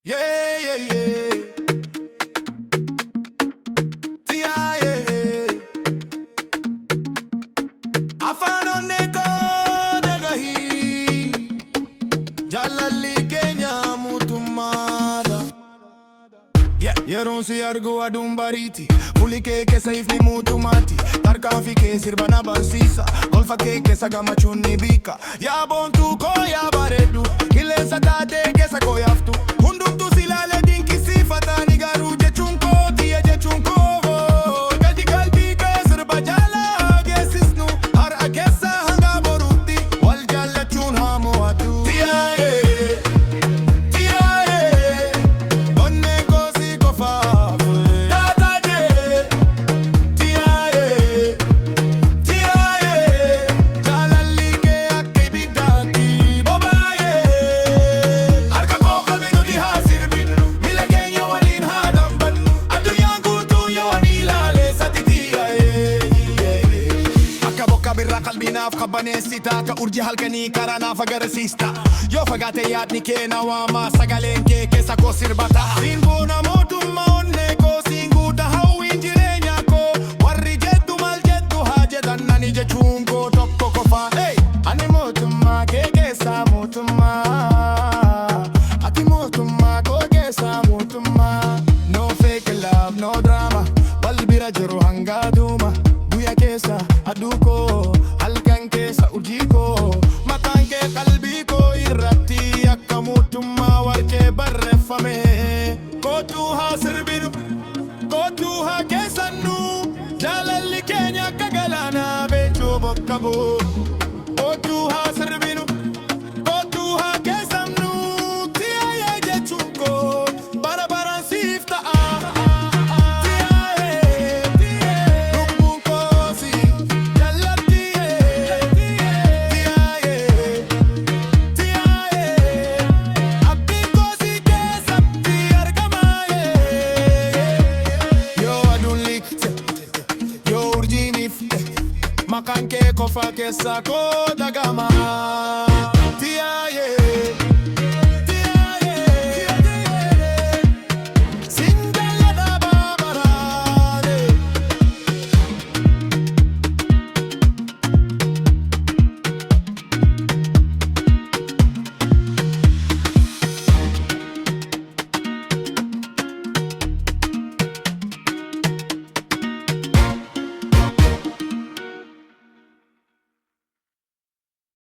Yeah, yeah, yeah. CIA. Afano neko dagahi. Jalali Kenya mutumada. Yeah, yeron si argo adumbariti. Mulike ke saif ni mutumati. Tarka fike sirbana bansisa. Golfa ke sagama chuni bika. Ya bontu ko ya baredu. Kile satate ke sako yaftu. Qalbinaaf qabaneessita ka urji halkanii karaa naaf agarsiista yoo fagaate yaadni kee na waama sagaleen kee keessa koo sirbata siingoona mootummaa onnee koo siinguuta hawwiin jireenya koo warri jedhu maal jedhu haa jedhan ani jechuun koo tokko qofa ani mootummaa kee keessa mootummaa ati mootummaa koo keessa mootummaa no fake love no drama wal bira jiru hanga duuma guyyaa keessa aduu koo Kotu kesanu jalali Kenya kagalana becho bokabo Kotu sirbinu Kotu kesanu tiaye jechuko barabara sifta tiaye rumbukosi jalati tiaye abikosi kesapti argamaye Makan ke kofa kesa ko dagama